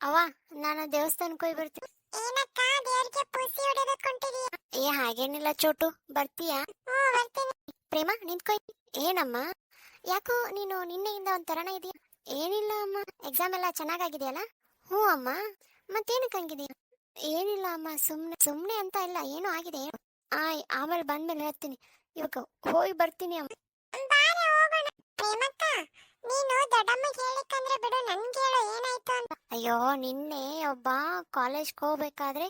ಅವ್ವ, ನಾನು ದೇವಸ್ಥಾನಕ್ಕೆ ಹೋಗಿ ಬರ್ತೀನಿ. ಏನಕ್ಕ ದೇವ್ರಿಗೆ ಪೂಸಿ ಹೊಡೆದಕ್ಕೆ ಹೊಂಟಿದೀಯ? ಏ ಹಾಗೇನಿಲ್ಲ ಚೋಟು, ಬರ್ತೀಯಾ? ಬರ್ತೀನಿ. ಪ್ರೇಮ ನಿಂತ್ಕೊ. ಏನಮ್ಮ, ಯಾಕೋ ನೀನು ನಿನ್ನೆಯಿಂದ ಒಂಥರನ ಇದೆಯಾ? ಏನಿಲ್ಲ ಅಮ್ಮ, ಎಕ್ಸಾಮ್ ಎಲ್ಲ ಚೆನ್ನಾಗಾಗಿದೆಯಲ್ಲ? ಹ್ಞೂ ಅಮ್ಮ. ಮತ್ತೇನಕ್ಕೆ ಹಂಗಿದೆಯಾ? ಏನಿಲ್ಲ ಅಮ್ಮ, ಸುಮ್ಮನೆ ಸುಮ್ಮನೆ ಅಂತ ಇಲ್ಲ, ಏನೋ ಆಗಿದೆ. ಆಮೇಲೆ ಬಂದ್ಮೇಲೆ ಹೇಳ್ತೀನಿ. ಇವಾಗ ಹೋಗಿ ಬರ್ತೀನಿ ಅಮ್ಮ. ಬಾರೆ ಹೋಗೋಣ. ಪ್ರೇಮಕ್ಕ, ನೀನು ದೊಡ್ಡಮ್ಮಗೆ ಹೇಳಿಕಂದ್ರೆ ಬಿಡು, ನನ್ಗೆ ಹೇಳು ಏನಾಯ್ತು ಅಂತ. ಅಯ್ಯೋ, ನಿನ್ನೆ ಒಬ್ಬ ಕಾಲೇಜ್ಗೆ ಹೋಗ್ಬೇಕಾದ್ರೆ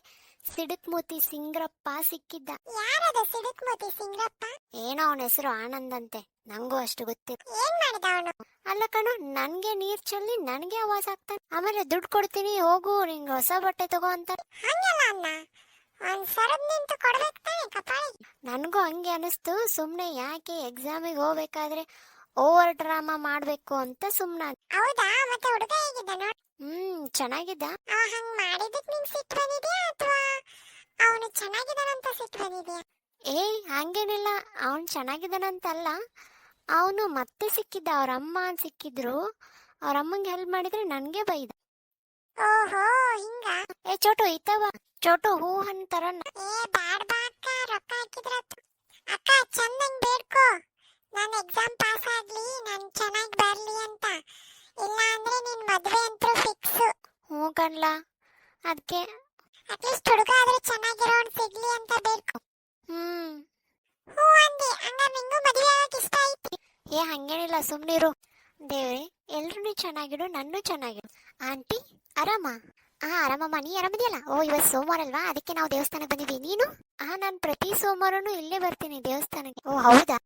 ಸಿಡುಕ್ ಮೂತಿ ಸಿಂಗ್ರಪ್ಪ ಸಿಕ್ಕಿದ್ದ. ಯಾರದ ಸಿಡುಕ್ ಮೂತಿ ಸಿಂಗ್ರಪ್ಪ? ಏನೋ ಅವನ ಹೆಸರು ಆನಂದ್ ಅಂತೆ, ನಂಗೂ ಅಷ್ಟು ಗೊತ್ತಿಲ್ಲ. ಏನ್ ಮಾಡಿದ ಅವನು? ಅಲ್ಲ ಕಣೋ, ನನ್ಗೆ ನೀರ್ ಚೆಲ್ಲಿ ನನಗೆ ಆವಾಜ್ ಆಗ್ತಾನೆ. ಆಮೇಲೆ ದುಡ್ಡು ಕೊಡ್ತೀನಿ, ಹೋಗು ನಿಂಗೆ ಹೊಸ ಬಟ್ಟೆ ತಗೋ ಅಂತ. ಹಂಗಲ್ಲ ಅಣ್ಣ, ಒಂದ್ ಸರದ್ ನಿಂತು ಕೊಡ್ಬೇಕು ತಾನೆ ಕಪಾಳಿ. ನನಗೂ ಹಂಗೆ ಅನಿಸ್ತು. ಸುಮ್ಮನೆ ಯಾಕೆ ಎಕ್ಸಾಮಿಗೆ ಹೋಗ್ಬೇಕಾದ್ರೆ ಓವರ್ ಡ್ರಾಮಾ ಮಾಡ್ಬೇಕು ಅಂತ ಸುಮ್ಮನೆ. ಹೌದಾ? ಮತ್ತೆ ಹುಡುಗ ಹೇಗಿದ್ದ ನೋಡ್? ಚೆನ್ನಾಗಿದ್ದ. ಹಂಗ್ ಮಾಡಿದಕ್ ನಿಂಗ್ ಸಿಟ್ಟು ಬಂದಿದ್ಯಾ ಅಥವಾ ಅವನು ಚೆನ್ನಾಗಿದ್ದಾನಂತ ಸಿಟ್ಟು ಬಂದಿದ್ಯಾ? ಹಂಗೇನಿಲ್ಲ, ಅವನು ಚೆನ್ನಾಗಿದ್ದಾನಂತಲ್ಲ. ಅವನು ಮತ್ತೆ ಸಿಕ್ಕಿದ್ದ, ಅವ್ರ ಅಮ್ಮ ಸಿಕ್ಕಿದ್ರು. ಅವ್ರ ಅಮ್ಮಂಗೆ ಹೆಲ್ಪ್ ಮಾಡಿದ್ರೆ ನನಗೆ ಬೈದ. ಓಹೋ, ಹಿಂಗ? ಚೋಟು ಇತ್ತವ, ಚೋಟು ಹೂ ಹಣ್ಣು ತರ. ಬ್ಯಾಡ್ ಬಾ ಅಕ್ಕ, ರೊಕ್ಕ ಹಾಕಿದ್ರ ಅಕ್ಕ. ಚಂದಂಗ್ ಬೇಡ್ಕೋ, ನಾನು ಎಕ್ಸಾಮ್ ಪಾಸ್ ಆಗ್ಲಿ, ನಾನು ಚೆನ್ನಾಗಿ ಬರ್ಲಿ ಅಂತ. ಇಲ್ಲ ಅಂದ್ರೆ ನಿನ್ ಮದ್ವೆ ಅಂತೂ ಫಿಕ್ಸ್. ಹ್ಞೂ ಕಣ್ಲಾ, ಅದಕ್ಕೆ ಅಟ್ಲೀಸ್ಟ್ ಹುಡುಗ ಆದ್ರೂ ಚೆನ್ನಾಗಿರೋನ್ ಸಿಗ್ಲಿ ಅಂತ ಬೇಡ್ಕೋ. ಹ್ಞೂ ಅಂದಿ, ಹಂಗಾರೆ ನಿಂಗೂ ಮದ್ವೆ ಆಗಕ್ಕೆ ಇಷ್ಟ ಐತಿ? ಹಂಗೇನಿಲ್ಲ, ಸುಮ್ಮನಿರು. ದೇವ್ರೆ, ಎಲ್ರೂ ಚೆನ್ನಾಗಿಡು, ನನ್ನೂ ಚೆನ್ನಾಗಿಡು. ಆಂಟಿ ಆರಾಮ? ಆರಾಮಮ್ಮ, ನೀ ಆರಾಮಿದೆಯಲ್ಲ? ಇವತ್ತು ಸೋಮವಾರ ಅಲ್ವಾ, ಅದಕ್ಕೆ ನಾವು ದೇವಸ್ಥಾನಕ್ಕೆ ಬಂದಿದ್ದೀವಿ. ನೀನು? ನಾನು ಪ್ರತಿ ಸೋಮವಾರನೂ ಇಲ್ಲೇ ಬರ್ತೀನಿ ದೇವಸ್ಥಾನಕ್ಕೆ. ಹೌದಾ?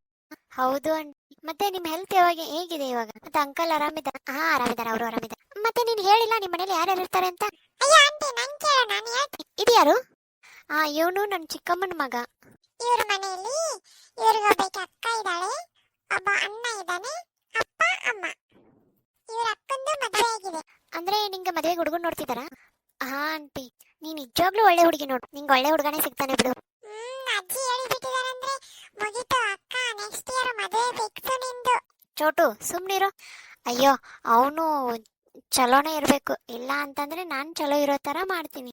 ಹೌದು ಆಂಟಿ. ಮತ್ತೆ ನಿಮ್ಮ ಹೆಲ್ತ್ ಹೇಗಿದೆ ಇವಾಗ? ಮತ್ತೆ ಅಂಕಲ್ ಆರಾಮಿದ್ದಾರೆ? ಆರಾಮಿದ್ದಾರೆ, ಅವರು ಆರಾಮಿದ್ದಾರೆ. ಮತ್ತೆ ನೀನು ಹೇಳಿಲ್ಲ ನಿಮ್ಮ ಮನೇಲಿ ಯಾರ್ಯಾರು ಇರ್ತಾರೆ ಅಂತ? ಅಯ್ಯೋ ಆಂಟಿ, ನನ್ ಕೇಳು, ನಾನು ಹೇಳ್ತೀನಿ. ಇದು ಯಾರು? ಇವನು ನನ್ನ ಚಿಕ್ಕಮ್ಮನ ಮಗ. ಇವ್ರ ಮನೆಯಲ್ಲಿ ಇವ್ರಿಗೊಬ್ಬಕ್ಕೆ ಅಕ್ಕ ಇದ್ದಾಳೆ, ಒಬ್ಬ ಅಣ್ಣ ಇದ್ದಾನೆ, ಅಪ್ಪ ಅಮ್ಮ. ಇವ್ರ ಅಕ್ಕಂದು ಮದುವೆ ಆಗಿದೆ. ಅಂದ್ರೆ ನಿಂಗೆ ಮದುವೆಗೆ ಹುಡುಗನ್ ನೋಡ್ತಿದ್ದಾರಾ? ಆಂಟಿ, ನೀನ್ ನಿಜವಾಗ್ಲೂ ಒಳ್ಳೆ ಹುಡುಗಿ ನೋಡು, ನಿಂಗೆ ಒಳ್ಳೆ ಹುಡುಗನೇ ಸಿಗ್ತಾನೆ ಬಿಡು. ಅಜ್ಜಿ ಹೇಳಿಬಿಟ್ಟಿದಾರಂದ್ರೆ ಮುಗೀತು ಅಕ್ಕ, ನೆಕ್ಸ್ಟ್ ಇಯರ್ ಮದುವೆ ಫಿಕ್ಸ್ ನಿಂದು. ಚೋಟು ಸುಮ್ನಿರು. ಅಯ್ಯೋ, ಅವನು ಚಲೋನೇ ಇರ್ಬೇಕು, ಇಲ್ಲ ಅಂತಂದ್ರೆ ನಾನ್ ಚಲೋ ಇರೋ ತರ ಮಾಡ್ತೀನಿ.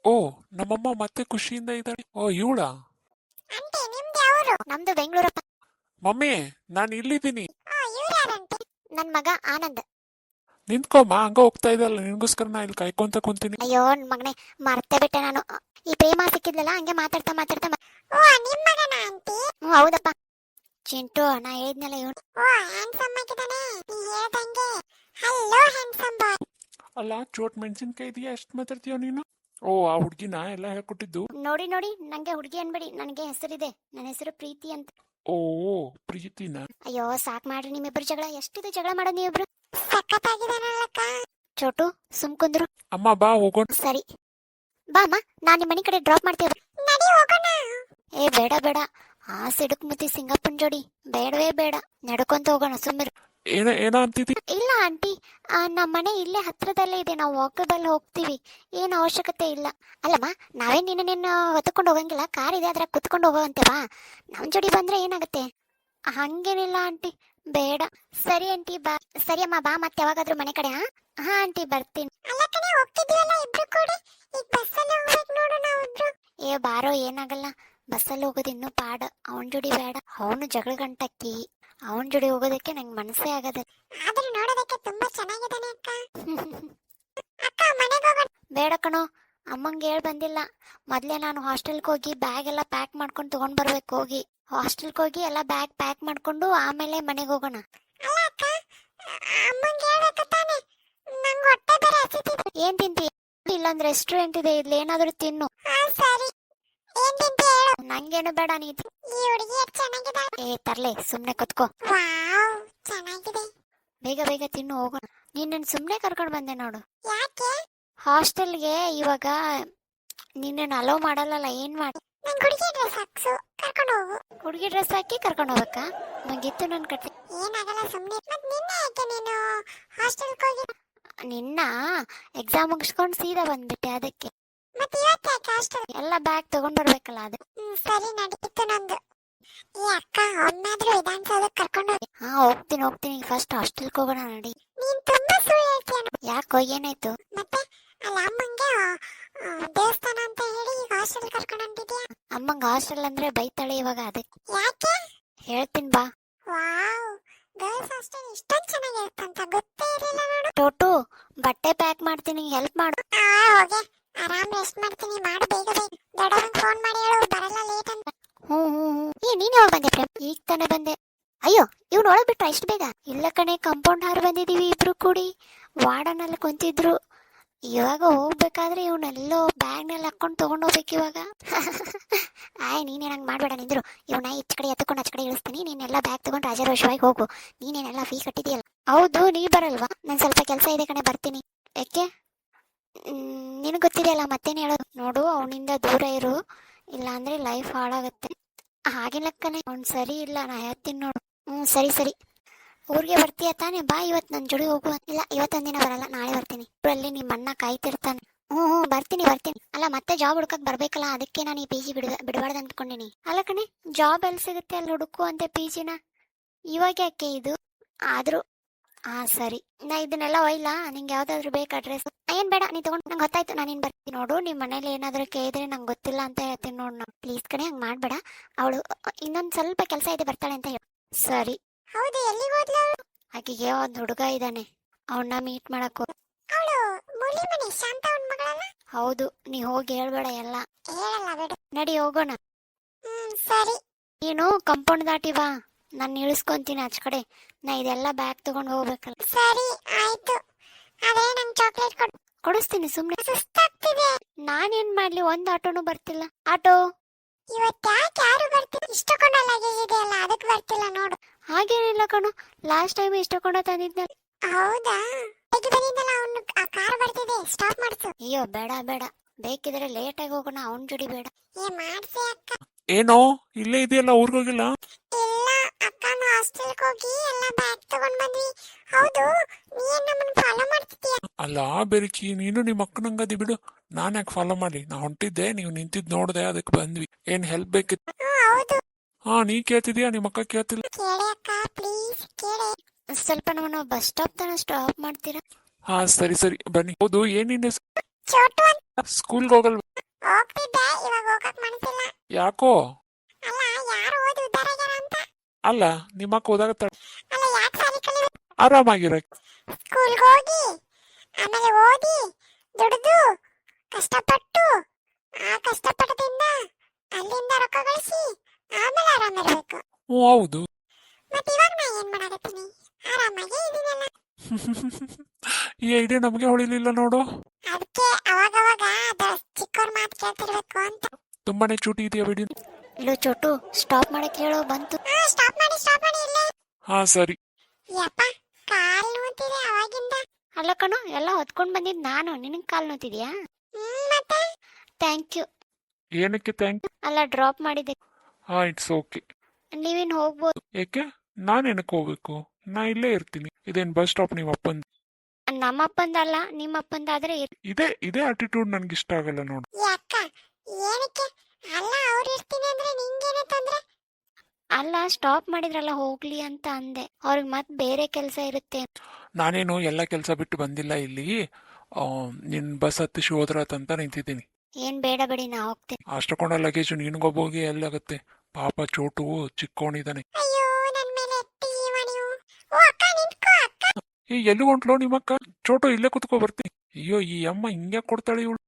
ಓ, ನಮ್ಮಮ್ಮ ಮತ್ತೆ ಖುಷಿಯಿಂದ ಇದ್ದಾಳೆ. ಇವಳ? ಆಂಟಿ, ನಿಮ್ದು ಯಾವರು? ನಮ್ದು ಬೆಂಗಳೂರಪ್ಪ. ಮಮ್ಮಿ, ನಾನು ಇಲ್ಲಿದ್ದೀನಿ. ಇವ್ರು ಯಾರಂಟಿ? ನನ್ ಮಗ ಆನಂದ್. ನಿಂತ್ಕೊಮ್ಮ, ಹಂಗ ಹೋಗ್ತಾ ಇದ್ದಲ್ಲ, ನಿನ್ಗೋಸ್ಕರ ನಾ ಇಲ್ಲಿ ಕಾಯ್ಕೊಂತ ಕುಂತೀನಿ. ಅಯ್ಯೋ ಮಗನೇ, ಮರ್ತೇ ಬಿಟ್ಟೆ ನಾನು. ಈ ಪ್ರೇಮ ಸಿಕ್ಕಿದ್ಲಲ್ಲ, ಹಂಗೆ ಮಾತಾಡ್ತಾ ಮಾತಾಡ್ತಾ. ನಿಮ್ ಮಗನ ಆಂಟಿ? ಹೌದಪ್ಪ. ಚಿಂಟು, ನಾ ಹೇಳಿದ್ನಲ್ಲ ಇವನು. ಹ್ಯಾಂಡ್ಸಮ್ ಆಗಿದ್ದಾನೆ, ನೀ ಹೇಳ್ದಂಗೆ. ಹಲೋ ಹ್ಯಾಂಡ್ಸಮ್ ಬಾಯ್. ಅಲ್ಲ, ಚೋಟ್ ಮೆಣಸಿನ್ಕಾಯಿ ಇದೆಯಾ? ಎಷ್ಟು ಮಾತಾಡ್ತೀಯ ನೀನು? ಆ ಹುಡ್ಗಿನ ಎಲ್ಲ ಹೇಳ್ಕೊಟ್ಟಿದ್ದು? ನೋಡಿ ನೋಡಿ, ನಂಗೆ ಹುಡುಗಿ ಅನ್ಬೇಡಿ, ನನಗೆ ಹೆಸರಿದೆ. ನನ್ನ ಹೆಸರು ಪ್ರೀತಿ ಅಂತ. ಪ್ರೀತಿನ? ಅಯ್ಯೋ ಸಾಕ್ ಮಾಡ್ರಿ ನಿಮ್ಮಿಬ್ರು ಜಗಳ. ಎಷ್ಟಿದೆ ಜಗಳ ಮಾಡೋದು ನೀವಿಬ್ರು? ಸಖತ್ತಾಗಿದ್ದಾನಲ್ಲಕ್ಕ. ಚೋಟು ಸುಮ್ ಕುಂದ್ರು. ಅಮ್ಮ ಬಾ ಹೋಗೋಣ. ಸರಿ ಬಾ ಅಮ್ಮ, ನಾನ್ ನಿಮ್ಮ ಮನೆ ಕಡೆ ಡ್ರಾಪ್ ಮಾಡ್ತೇವೆ. ನಡಿ ಹೋಗೋಣ. ಬೇಡ ಬೇಡ, ಸಿಡುಕ್ ಮುತ್ತಿ ಸಿಂಗಪ್ಪನ್ ಜೋಡಿ ಬೇಡವೇ ಬೇಡ. ನಡ್ಕೊಂತ ಹೋಗೋಣ, ಸುಮ್ಮನೆ. ಏನ ಅಂತಿದ್ದಿ? ಇಲ್ಲ ಆಂಟಿ, ನಮ್ಮ ಮನೆ ಇಲ್ಲೇ ಹತ್ರದಲ್ಲೇ ಇದೆ, ನಾವು ವಾಕಬಲ್ ಹೋಗ್ತೀವಿ, ಏನು ಅವಶ್ಯಕತೆ ಇಲ್ಲ. ಅಲ್ಲಮ್ಮ, ನಾವೇ ನಿನ್ನ ಹೊತ್ಕೊಂಡು ಹೋಗಂಗಿಲ್ಲ, ಕಾರ್ ಇದೆ, ಅದ್ರಾಗ ಕುತ್ಕೊಂಡು ಹೋಗೋವಂತೇವಾ? ನಮ್ ಜೋಡಿ ಬಂದ್ರೆ ಏನಾಗುತ್ತೆ? ಹಂಗೇನಿಲ್ಲ ಆಂಟಿ, ಬೇಡ. ಸರಿ ಆಂಟಿ, ಬಾ. ಸರಿ ಅಮ್ಮ, ಬಾ ಮತ್ತೆ ಯಾವಾಗಾದ್ರೂ ಮನೆ ಕಡೆ. ಹಾ ಆಂಟಿ, ಬರ್ತೀನಿ. ಅಲ್ಲ ಕಣೆ, ಹೋಗ್ತಿದ್ವಲ್ಲ ಇಬ್ರು ಕೂಡ, ಈಗ ಬಸ್ಸಲ್ಲಿ ಹೋಗ್ಬೇಕು ನೋಡು ನಾವಿಬ್ರು. ಬಾರೋ, ಏನಾಗಲ್ಲ. ಬಸ್ಸಲ್ಲಿ ಹೋಗೋದು ಇನ್ನೂ ಪಾಡ. ಅವನ್ ಜೋಡಿ ಬೇಡ, ಅವನು ಜಗಳ ಗಂಟಕ್ಕಿ. ಅವನ್ ಜೋಡಿ ಹೋಗೋದಕ್ಕೆ ನಂಗೆ ಮನಸ್ಸೇ ಆಗದೆ. ಆದ್ರೆ ನೋಡೋದಕ್ಕೆ ತುಂಬಾ ಚೆನ್ನಾಗಿದ್ದಾನೆ ಅಕ್ಕ. ಅಕ್ಕ, ಮನೆಗೆ ಹೋಗೋಣ. ಬೇಡ ಕಣೋ, ಅಮ್ಮಂಗೆ ಹೇಳ್ ಬಂದಿಲ್ಲ. ಮೊದ್ಲೇ ನಾನು ಹಾಸ್ಟೆಲ್ಗೆ ಹೋಗಿ ಬ್ಯಾಗ್ ಎಲ್ಲ ಪ್ಯಾಕ್ ಮಾಡ್ಕೊಂಡು ತಗೊಂಡ್ ಬರ್ಬೇಕು. ಹೋಗಿ ಹಾಸ್ಟೆಲ್ಗೆ ಹೋಗಿ ಎಲ್ಲ ಬ್ಯಾಗ್ ಪ್ಯಾಕ್ ಮಾಡ್ಕೊಂಡು ಆಮೇಲೆ ಮನೆಗೆ ಹೋಗೋಣ. ಅಲ್ಲ ಅಕ್ಕ, ಅಮ್ಮಂಗೆ ಹೇಳ್ಬೇಕು ತಾನೆ, ನಂಗೆ ಹೊಟ್ಟೆ ಬೇರೆ ಹಸಿತಿದೆ. ಏನ್ ತಿಂತಿ? ಇಲ್ಲೊಂದು ರೆಸ್ಟೋರೆಂಟ್ ಇದೆ, ಇಲ್ಲಿ ಏನಾದ್ರು ತಿನ್ನು. ಸರಿ, ಏನ್ ತಿಂತಿ ಹೇಳು? ನಂಗೇನು ಬೇಡ, ನೀ ಈ ಹುಡುಗಿ ಎಷ್ಟು ಚೆನ್ನಾಗಿದ್ದಾಳೆ. ತರ್ಲೆ, ಸುಮ್ನೆ ಕುತ್ಕೋ. ವಾವ್, ಚೆನ್ನಾಗಿದೆ. ಬೇಗ ಬೇಗ ತಿನ್ನು, ಹೋಗೋಣ. ನೀನ್ ಸುಮ್ನೆ ಕರ್ಕೊಂಡ್ ಬಂದೆ ನೋಡು. ಯಾಕೆ? ಹಾಸ್ಟೆಲ್ಗೆ ಇವಾಗ ನಿನ್ನ ಅಲೋ ಮಾಡಲ್ಲ. ಏನ್ ಮಾಡಿ? ನಂಗೆ ಹುಡುಗಿ ಡ್ರೆಸ್ ಹಾಕ್ಸು, ಕರ್ಕೊಂಡು ಹೋಗು. ಹುಡುಗಿ ಡ್ರೆಸ್ ಹಾಕಿ ಕರ್ಕೊಂಡು ಹೋಗ್ಬೇಕಾ? ಮುಗಿತ್ತು ನನ್ ಕತೆ. ಏನಾಗಲ್ಲ, ಸುಮ್ಮನೆ. ಮತ್ ನಿನ್ನೆ ಯಾಕೆ ನೀನು ಹಾಸ್ಟೆಲ್ಗೆ ಹೋಗಿ? ನಿನ್ನ ಎಕ್ಸಾಮ್ ಮುಗಿಸ್ಕೊಂಡು ಸೀದಾ ಬಂದ್ಬಿಟ್ಟೆ, ಅದಕ್ಕೆ. ಮತ್ತೆ ಇವತ್ತು ಯಾಕೆ ಹಾಸ್ಟೆಲ್? ಎಲ್ಲ ಬ್ಯಾಗ್ ತಗೊಂಡ್ ಬರ್ಬೇಕಲ್ಲ, ಅದು. ಸರಿ, ನಡೀತು ನಂದು. ಈ ಅಕ್ಕ, ಒಮ್ಮಾದ್ರೂ ವಿಧಾನಸೌಧಕ್ಕೆ ಕರ್ಕೊಂಡು ಹೋಗಿ. ಹೋಗ್ತೀನಿ. ಫಸ್ಟ್ ಹಾಸ್ಟೆಲ್ಗೆ ಹೋಗೋಣ, ನಡಿ. ನೀನ್ ತುಂಬಾ ಸುಳ್ಳು ಹೇಳ್ತೀಯ ಯಾಕೋ ಏನಾಯ್ತು? ಮತ್ತೆ ಅಲ್ಲ ಅಮ್ಮಂಗೆ ದೇವಸ್ಥಾನ ಅಂತ ಹೇಳಿ ಈಗ ಹಾಸ್ಟೆಲ್ ಕರ್ಕೊಂಡು ಹೊಂಟಿದ್ಯಾ? ಅಮ್ಮಂಗ ಹಾಸ್ಟೆಲ್ ಅಂದ್ರೆ ಬೈತಾಳೆ ಇವಾಗ, ಅದಕ್ಕೆ ಯಾಕೆ? ಹೇಳ್ತೀನಿ ಬಾ. ವಾವ್, ಗರ್ಲ್ಸ್ ಹಾಸ್ಟೆಲ್ ಇಷ್ಟೊಂದು ಚೆನ್ನಾಗಿರುತ್ತಂತ ಗೊತ್ತೇ ಇರಲಿಲ್ಲ ನೋಡು. ಟೋಟು, ಬಟ್ಟೆ ಪ್ಯಾಕ್ ಮಾಡ್ತೀನಿ, ಹೆಲ್ಪ್ ಮಾಡು. ಹೋಗೆ, ಆರಾಮ್ ರೆಸ್ಟ್ ಮಾಡ್ತೀನಿ, ಮಾಡು ಬೇಗ ಬೇಗ. ದೊಡ್ಡವನಿಗೆ ಫೋನ್ ಮಾಡಿ ಹೇಳು ಬರಲ್ಲ ಲೇಟ್ ಅಂತ. ಹ್ಮ್. ನೀನ್ ಯಾವಾಗ ಬಂದೆ ಪ್ರೇಮ್? ಈಗ ತಾನೇ ಬಂದೆ. ಅಯ್ಯೋ, ಇವ್ನು ಒಳಗ್ ಬಿಟ್ರ ಇಷ್ಟು ಬೇಗ? ಇಲ್ಲ ಕಣೆ, ಕಾಂಪೌಂಡ್ ಹಾರ್ ಬಂದಿದೀವಿ ಇಬ್ರು ಕೂಡಿ. ವಾರ್ಡನಲ್ಲಿ ಕುಂತಿದ್ರು. ಇವಾಗ ಹೋಗ್ಬೇಕಾದ್ರೆ ಇವನ್ನೆಲ್ಲೋ ಬ್ಯಾಗ್ನಲ್ಲಿ ಹಾಕೊಂಡು ತಗೊಂಡ್ ಹೋಗ್ಬೇಕು ಇವಾಗ. ಆಯ್, ನೀನೇನ್ ಹಂಗ್ ಮಾಡ್ಬೇಡ, ನಿಂದ್ರು. ಇವನ್ನ ಈಚ ಕಡೆ ಎತ್ಕೊಂಡು ಆಚ ಕಡೆ ಇಳಿಸ್ತೀನಿ. ನೀನೆಲ್ಲ ಬ್ಯಾಗ್ ತಗೊಂಡು ರಾಜಾರೋಷವಾಗಿ ಹೋಗು. ನೀನೇನೆಲ್ಲ ಫೀ ಕಟ್ಟಿದೀಯಲ್ಲ. ಹೌದು, ನೀ ಬರಲ್ವಾ? ನನ್ ಸ್ವಲ್ಪ ಕೆಲಸ ಇದೆ ಕಣೆ, ಬರ್ತೀನಿ. ಯಾಕೆ? ನಿನಗೆ ಗೊತ್ತಿದೆಯಲ್ಲ, ಮತ್ತೇನು ಹೇಳೋದು. ನೋಡು, ಅವನಿಂದ ದೂರ ಇರು, ಇಲ್ಲಾಂದ್ರೆ ಲೈಫ್ ಹಾಳಾಗತ್ತೆ. ಹಾಗಿಲ್ಲ ಕಣೆ, ಅವ್ನು ಸರಿ ಇಲ್ಲ, ನಾ ಹೇಳ್ತೀನಿ ನೋಡು. ಸರಿ. ಊರಿಗೆ ಬರ್ತೀಯ ತಾನೆ? ಬಾ, ಇವತ್ತು ನನ್ನ ಜೋಡಿ ಹೋಗುವ. ಇಲ್ಲ, ಇವತ್ತೊಂದಿನ ಬರಲ್ಲ, ನಾಳೆ ಬರ್ತೀನಿ. ಊರಲ್ಲಿ ನಿಮ್ಮ ಅಣ್ಣ ಕಾಯ್ತಿರ್ತಾನೆ. ಬರ್ತೀನಿ. ಅಲ್ಲ, ಮತ್ತೆ ಜಾಬ್ ಹುಡ್ಕಕ್ ಬರ್ಬೇಕಲ್ಲ, ಅದಕ್ಕೆ ನಾನು ಈ PG ಬಿಡಬಾರ್ದು ಅಂದ್ಕೊಂಡಿನಿ. ಅಲ್ಲ ಕಣೆ, ಜಾಬ್ ಎಲ್ಲಿ ಸಿಗುತ್ತೆ ಅಲ್ಲಿ ಹುಡುಕು ಅಂತೆ PGನ. ಇವಾಗ ಯಾಕೆ ಇದು? ಆದ್ರೂ ಸರಿ, ನಾ ಇದನ್ನೆಲ್ಲ ಒಯ್ಲಾ? ನಿಂಗೆ ಯಾವ್ದಾದ್ರು ಬೇಕು ಅಡ್ರೆಸ್? ಏನ್ ಬೇಡ, ನೀ ತಗೊಂಡು ನಂಗೆ ಗೊತ್ತಾಯ್ತು, ನಾನೇನ್ ಬರ್ತೀನಿ. ನೋಡು, ನಿಮ್ಮ ಮನೇಲಿ ಏನಾದ್ರು ಕೇಳಿದ್ರೆ ನಂಗೆ ಗೊತ್ತಿಲ್ಲ ಅಂತ ಹೇಳ್ತೀನಿ ನೋಡು. ನಾ ಪ್ಲೀಸ್ ಕಣೆ, ಹಂಗೆ ಮಾಡ್ಬೇಡ. ಅವಳು ಇನ್ನೊಂದು ಸ್ವಲ್ಪ ಕೆಲಸ ಇದೆ, ಬರ್ತಾಳೆ ಅಂತ ಹೇಳು. ಸರಿ. ಹೌದು, ಎಲ್ಲಿಗೆ ಹೋದ್ಲು? ಆಕೆಗೆ ಒಂದು ಹುಡುಗ ಇದ್ದಾನೆ, ಅವನ್ನ ಮೀಟ್ ಮಾಡಕ್ ಅವಳು ಮೂಲಿ ಮನೆ ಶಾಂತ ಅವನ ಮಗಳಲ್ಲ? ಹೌದು, ನೀ ಹೋಗಿ ಹೇಳ್ಬೇಡ ಎಲ್ಲ. ಹೇಳಲ್ಲ ಬಿಡು. ನಡಿ ಹೋಗೋಣ. ಸರಿ. ನೀನು ಕಾಂಪೌಂಡ್ ದಾಟಿ ಬಾ, ನಾನು ಇಳಿಸ್ಕೊಂತೀನಿ ಆಚ ಕಡೆ. ನಾ ಇದೆಲ್ಲ ಬ್ಯಾಗ್ ತಗೊಂಡು ಹೋಗ್ಬೇಕಲ್ಲ. ಸರಿ, ಆಯ್ತು. ಆದ್ರೆ ನಂಗೆ ಚಾಕ್ಲೇಟ್ ಕೊಡಿಸ್ತೀನಿ, ಸುಮ್ನೆ. ಸುಸ್ತಾಗ್ತಿದೆ. ನಾನೇನ್ ಮಾಡ್ಲಿ, ಒಂದು ಆಟೋನು ಬರ್ತಿಲ್ಲ. ಆಟೋ ಇವತ್ತು ಯಾಕೆ ಯಾರು ಬರ್ತಿಲ್ಲ? ಇಷ್ಟಕೊಂಡ ಲಗೇಜ್ ಇದೆ ಅಲ್ಲ, ಅದಕ್ಕೆ ಬರ್ತಿಲ್ಲ ನೋಡು. ಹಾಗೇನಿಲ್ಲ ಕಣು, ಲಾಸ್ಟ್ ಟೈಮ್ ಇಷ್ಟಕೊಂಡ ತಂದಿದ್ನ. ಹೌದಾ? ಈಗ ಬಂದಿದ್ದಲ್ಲ, ಅವನು ಆ ಕಾರ್ ಬರ್ತಿದೆ, ಸ್ಟಾಪ್ ಮಾಡ್ಸು. ಅಯ್ಯೋ, ಬೇಡ, ಬೇಕಿದ್ರೆ ಲೇಟ್ ಆಗಿ ಹೋಗೋಣ, ಅವನ್ ಜೋಡಿ ಬೇಡ. ಮಾಡ್ಸಿ ಅಕ್ಕ. ಏನೋ ಇಲ್ಲೇ ಇದೆಯಲ್ಲ, ಊರ್ಗೋಗಿಲ್ಲ? ಇಲ್ಲ, ಅಕ್ಕನ ಹಾಸ್ಟೆಲ್ಗೆ ಹೋಗಿ ಎಲ್ಲ ಬ್ಯಾಗ್ ತಗೊಂಡ್ ಬಂದ್ವಿ. ಹೌದು, ನೀನ್ ನಮ್ಮನ್ನ ಫಾಲೋ ಮಾಡ್ತಿದ್ಯಾ? ಅಲ್ಲ ಬೆರಿಕಿ, ನೀನು ನಿಮ್ಮ ಅಕ್ಕನಂಗದಿ ಬಿಡು. ನಾನ್ ಯಾಕೆ ಫಾಲೋ ಮಾಡಿ? ನಾ ಹೊಂಟಿದ್ದೆ, ನೀವು ನಿಂತಿದ್ ನೋಡ್ದೆ, ಅದಕ್ಕೆ ಬಂದ್ವಿ. ಏನ್ ಹೆಲ್ಪ್ ಬೇಕಿತ್ತು? ಹೌದು. ನೀ ಕೇಳ್ತಿದ್ಯಾ, ನಿಮ್ಮ ಅಕ್ಕ ಕೇಳ್ತಿಲ್ಲ? ಕೇಳಿ ಅಕ್ಕ, ಪ್ಲೀಸ್ ಕೇಳಿ. ಸ್ವಲ್ಪ ನಮ್ಮನ್ನ ಬಸ್ ಸ್ಟಾಪ್ ತನ ಸ್ಟಾಪ್ ಮಾಡ್ತೀರಾ? ಸರಿ ಬನ್ನಿ. ಹೌದು, ಏನಿದೆ? ಚೋಟು ಅಂತ ಸ್ಕೂಲ್ಗೆ ಹೋಗಲ್ವಾ? ಹೋಗ್ತಿದ್ದೆ, ಇವಾಗ ಹೋಗಕ್ ಮನಸ್ಸಿಲ್ಲ. ಯಾಕೋ? ಅಲ್ಲ, ಯಾರು ಓದಿ ಉದ್ದಾರ ಆಗ್ಯಾರ ಅಂತ. ಅಲ್ಲ, ನಿಮ್ಮ ಅಕ್ಕ ಹೋದಾಗ ಅಲ್ಲ, ಯಾಕೆ ಸಾಲಿ ಕಲಿಬೇಕು? ಆರಾಮಾಗಿರಕ್. ಸ್ಕೂಲ್ಗೆ ಹೋಗಿ, ಆಮೇಲೆ ಓದಿ, ದುಡಿದು, ಕಷ್ಟಪಟ್ಟು, ಆ ಕಷ್ಟಪಟ್ಟದಿಂದ ಅಲ್ಲಿಂದ ರೊಕ್ಕ ಗಳಿಸಿ ಆಮೇಲೆ ಆರಾಮಿರ್ಬೇಕು. ಹೌದು. ಮತ್ತೆ ಇವಾಗ ನಾ ಏನ್ ಮಾಡಾಕತ್ತೀನಿ? ಆರಾಮಾಗಿ ಇದೀನಲ್ಲ. ಈ ಐಡಿಯಾ ನಮಗೆ ಹೊಳಿಲಿಲ್ಲ ನೋಡು. ಅದಕ್ಕೆ ಅವಾಗವಾಗ ಚಿಕ್ಕವ್ರ ಮಾತು ಕೇಳ್ತಿರ್ಬೇಕು ಅಂತ. ತುಂಬಾನೇ ಚೂಟಿ ಇದೆಯಾ ವಿಡಿಯೋ? ಇಲ್ಲೋ ಚೋಟು, ಸ್ಟಾಪ್ ಮಾಡಕ್ ಹೇಳೋ, ಬಂತು. ಸ್ಟಾಪ್ ಮಾಡಿ ಇಲ್ಲೇ. ಸರಿ. ಯಪ್ಪ, ಕಾಲ್ ನೋತಿದೆ ಅವಾಗಿಂದ. ಅಲ್ಲ ಕಣು, ಎಲ್ಲ ಹೊತ್ಕೊಂಡ್ ಬಂದಿದ್ ನಾನು, ನಿನಗ್ ಕಾಲ್ ನೋತಿದ್ಯಾ? ಮತ್ತೆ ಥ್ಯಾಂಕ್ ಯು. ಏನಕ್ಕೆ ಥ್ಯಾಂಕ್ ಯು? ಅಲ್ಲ, ಡ್ರಾಪ್ ಮಾಡಿದೆ. It's okay. ನೀವೇನ್ ಹೋಗ್ಬೋದು. ಏಕೆ? ನಾನೇನಕ್ಕೆ ಹೋಗ್ಬೇಕು? ನಾ ಇಲ್ಲೇ ಇರ್ತೀನಿ. ಇದೇನ್ ಬಸ್ ಸ್ಟಾಪ್ ನಿಮ್ಮ ಅಪ್ಪಂದ? ನಮ್ಮಪ್ಪಂದಲ್ಲ, ನಿಮ್ಮಪ್ಪಂದಾದ್ರೆ ಇದೇ ಆಟಿಟ್ಯೂಡ್ ನನ್ಗೆ ಇಷ್ಟ ಆಗಲ್ಲ ನೋಡು. ಯಾಕ? ಏನಕ್ಕೆ? ಅಲ್ಲ, ಅವ್ರು ಇರ್ತೀನಿ ಅಂದ್ರೆ ನಿಂಗೇನೆ ತೊಂದ್ರೆ? ಅಲ್ಲ, ಸ್ಟಾಪ್ ಮಾಡಿದ್ರಲ್ಲ ಹೋಗ್ಲಿ ಅಂತ ಅಂದೆ. ಅವ್ರಿಗೆ ಮತ್ ಬೇರೆ ಕೆಲ್ಸ ಇರುತ್ತೆ. ನಾನೇನು ಎಲ್ಲ ಕೆಲಸ ಬಿಟ್ಟು ಬಂದಿಲ್ಲ ಇಲ್ಲಿ. ನಿನ್ ಬಸ್ ಹತ್ತಿಸಿ ಹೋದ್ರಾತಂತ ನಿಂತಿದ್ದೀನಿ. ಏನ್ ಬೇಡ ಬಿಡಿ, ನಾ ಹೋಗ್ತೇನೆ. ಅಷ್ಟಕೊಂಡ ಲಗೇಜು ನಿನ್ಗೊಬ್ಬೋಗಿ ಎಲ್ಲಾಗತ್ತೆ? ಪಾಪ ಚೋಟು ಚಿಕ್ಕೋಣಿದಾನೆ. ಅಯ್ಯೋ, ನನ್ ಮೇಲೆ ಎತ್ತಿ ನೀವು. ಓ ಅಕ್ಕ, ನಿಂತ್ಕೋ ಅಕ್ಕ. ಎಲ್ಲಿ ಹೊಂಟ್ಲೋ ನಿಮ್ಮಕ್ಕ? ಚೋಟು, ಇಲ್ಲೇ ಕುತ್ಕೋ ಬರ್ತೀನಿ. ಅಯ್ಯೋ, ಈ ಅಮ್ಮ ಹಿಂಗ್ಯಾಕ್ ಕೊಡ್ತಾಳೆ ಇವಳು?